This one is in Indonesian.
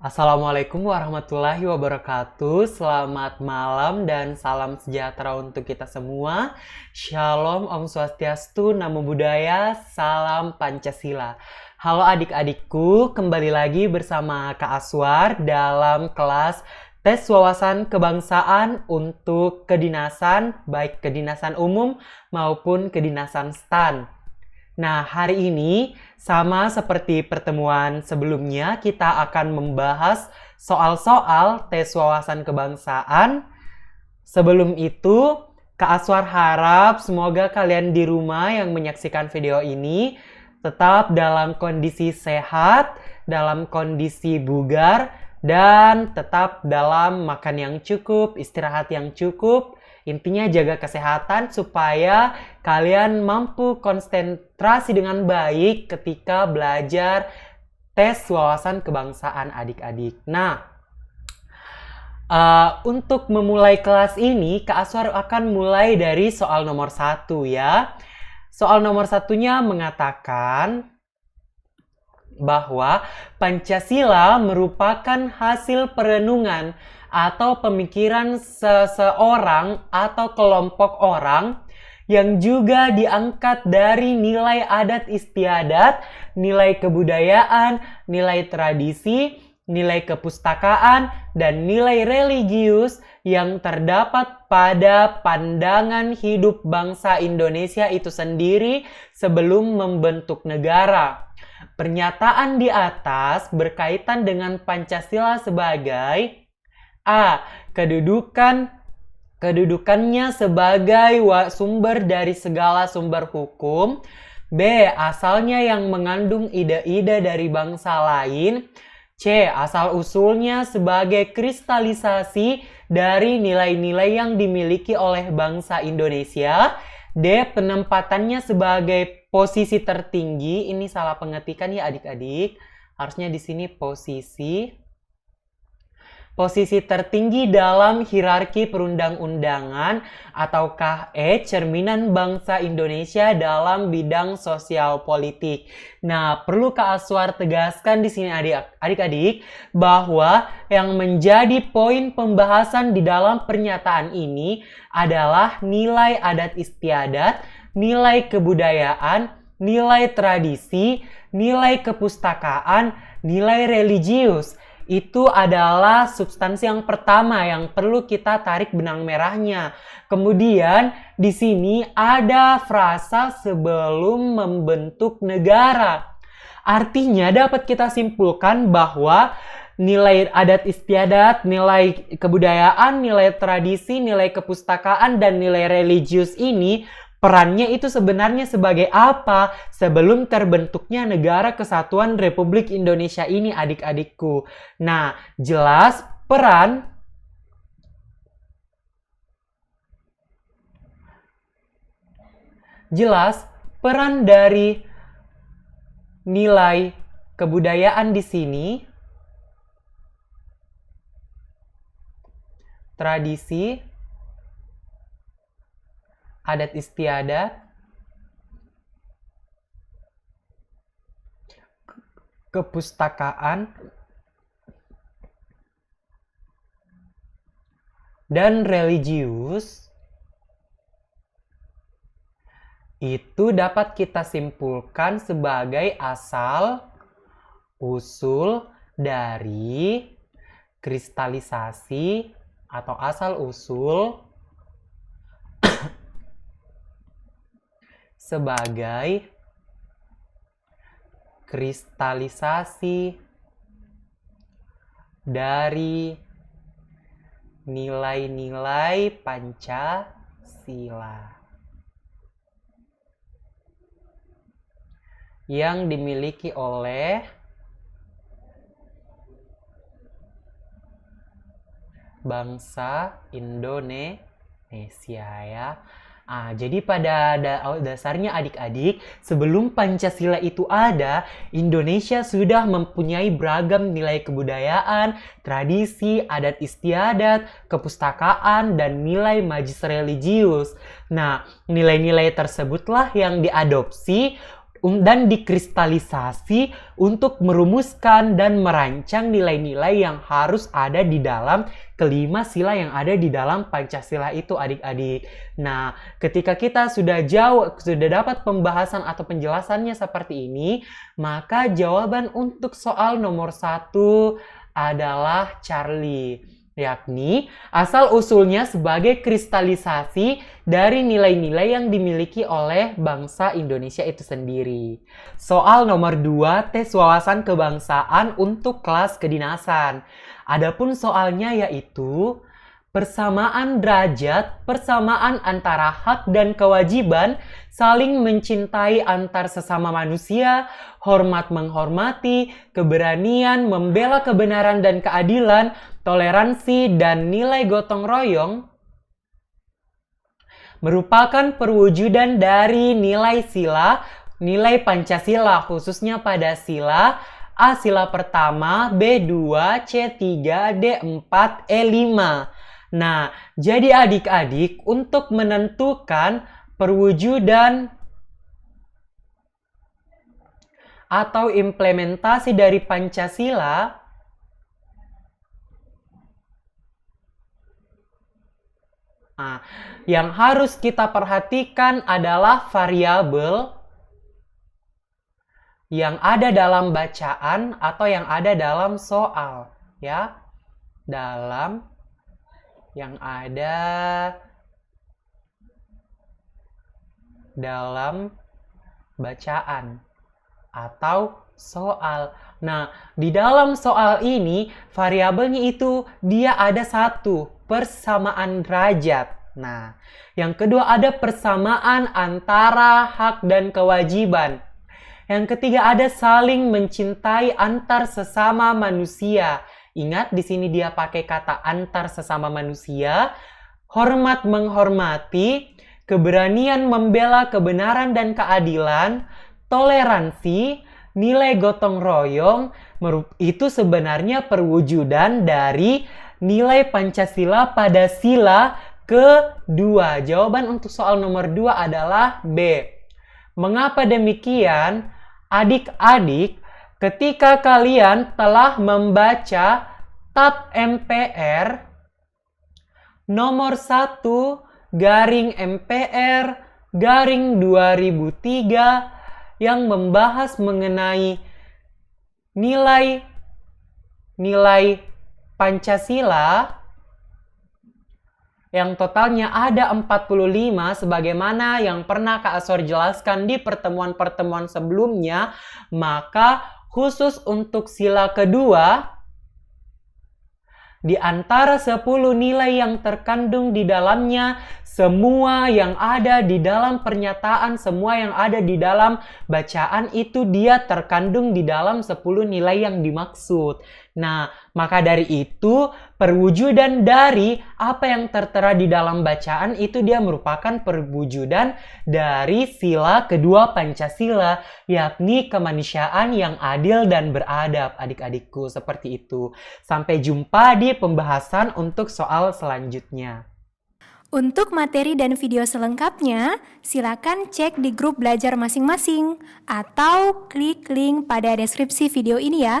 Assalamualaikum warahmatullahi wabarakatuh. Selamat malam dan salam sejahtera untuk kita semua. Shalom, Om Swastiastu, Namo Buddhaya, Salam Pancasila. Halo adik-adikku, kembali lagi bersama Kak Aswar dalam kelas tes wawasan kebangsaan untuk kedinasan, baik kedinasan umum maupun kedinasan STAN. Nah, hari ini sama seperti pertemuan sebelumnya, kita akan membahas soal-soal tes wawasan kebangsaan. Sebelum itu, Kak Aswar harap semoga kalian di rumah yang menyaksikan video ini tetap dalam kondisi sehat, dalam kondisi bugar, dan tetap dalam makan yang cukup, istirahat yang cukup. Intinya jaga kesehatan supaya kalian mampu konsentrasi dengan baik ketika belajar tes wawasan kebangsaan adik-adik. Nah, untuk memulai kelas ini, Kak Aswar akan mulai dari soal nomor 1 ya. Soal nomor 1-nya mengatakan bahwa Pancasila merupakan hasil perenungan atau pemikiran seseorang atau kelompok orang yang juga diangkat dari nilai adat istiadat, nilai kebudayaan, nilai tradisi, nilai kepustakaan, dan nilai religius yang terdapat pada pandangan hidup bangsa Indonesia itu sendiri sebelum membentuk negara. Pernyataan di atas berkaitan dengan Pancasila sebagai A. Kedudukannya sebagai sumber dari segala sumber hukum. B. Asalnya yang mengandung ide-ide dari bangsa lain. C. Asal-usulnya sebagai kristalisasi dari nilai-nilai yang dimiliki oleh bangsa Indonesia. D. Penempatannya sebagai posisi tertinggi. Ini salah pengetikan ya adik-adik. Harusnya di sini posisi tertinggi dalam hierarki perundang-undangan, ataukah E. cerminan bangsa Indonesia dalam bidang sosial politik. Nah, perlu Kak Aswar tegaskan di sini adik-adik bahwa yang menjadi poin pembahasan di dalam pernyataan ini adalah nilai adat istiadat, nilai kebudayaan, nilai tradisi, nilai kepustakaan, nilai religius. Itu adalah substansi yang pertama yang perlu kita tarik benang merahnya. Kemudian di sini ada frasa sebelum membentuk negara. Artinya dapat kita simpulkan bahwa nilai adat istiadat, nilai kebudayaan, nilai tradisi, nilai kepustakaan, dan nilai religius ini perannya itu sebenarnya sebagai apa sebelum terbentuknya Negara Kesatuan Republik Indonesia ini adik-adikku. Nah, jelas peran dari nilai kebudayaan di sini, tradisi, adat istiadat, kepustakaan, dan religius itu dapat kita simpulkan sebagai asal usul dari kristalisasi atau asal usul sebagai kristalisasi dari nilai-nilai Pancasila yang dimiliki oleh bangsa Indonesia ya. Jadi pada dasarnya adik-adik, sebelum Pancasila itu ada, Indonesia sudah mempunyai beragam nilai kebudayaan, tradisi, adat istiadat, kepustakaan, dan nilai majis religius. Nah, nilai-nilai tersebutlah yang diadopsi dan dikristalisasi untuk merumuskan dan merancang nilai-nilai yang harus ada di dalam kelima sila yang ada di dalam Pancasila itu, adik-adik. Nah, ketika kita sudah dapat pembahasan atau penjelasannya seperti ini, maka jawaban untuk soal nomor 1 adalah Charlie. Yakni asal-usulnya sebagai kristalisasi dari nilai-nilai yang dimiliki oleh bangsa Indonesia itu sendiri. Soal nomor 2, tes wawasan kebangsaan untuk kelas kedinasan. Adapun soalnya yaitu persamaan derajat, persamaan antara hak dan kewajiban, saling mencintai antar sesama manusia, hormat menghormati, keberanian membela kebenaran dan keadilan, toleransi, dan nilai gotong royong merupakan perwujudan dari nilai sila, nilai Pancasila, khususnya pada sila A sila pertama, B2, C3, D4, E5. Nah, jadi adik-adik untuk menentukan perwujudan atau implementasi dari Pancasila, yang harus kita perhatikan adalah variabel yang ada dalam bacaan atau yang ada dalam soal, ya. Yang ada dalam bacaan atau soal. Nah, di dalam soal ini variabelnya itu dia ada 1, persamaan derajat. Nah, yang kedua ada persamaan antara hak dan kewajiban. Yang ketiga ada saling mencintai antar sesama manusia. Ingat, di sini dia pakai kata antar sesama manusia, hormat menghormati, keberanian membela kebenaran dan keadilan, toleransi, nilai gotong royong, itu sebenarnya perwujudan dari nilai Pancasila pada sila kedua. Jawaban untuk soal nomor 2 adalah B. Mengapa demikian? Adik-adik, ketika kalian telah membaca TAP MPR nomor 1 garing MPR garing 2003 yang membahas mengenai nilai Pancasila yang totalnya ada 45 sebagaimana yang pernah Kak Aswar jelaskan di pertemuan-pertemuan sebelumnya, maka khusus untuk sila kedua, di antara 10 nilai yang terkandung di dalamnya, semua yang ada di dalam pernyataan, semua yang ada di dalam bacaan itu dia terkandung di dalam 10 nilai yang dimaksud. Nah, maka dari itu perwujudan dari apa yang tertera di dalam bacaan itu dia merupakan perwujudan dari sila kedua Pancasila, yakni kemanusiaan yang adil dan beradab, adik-adikku, seperti itu. Sampai jumpa di pembahasan untuk soal selanjutnya. Untuk materi dan video selengkapnya, silakan cek di grup belajar masing-masing atau klik link pada deskripsi video ini ya.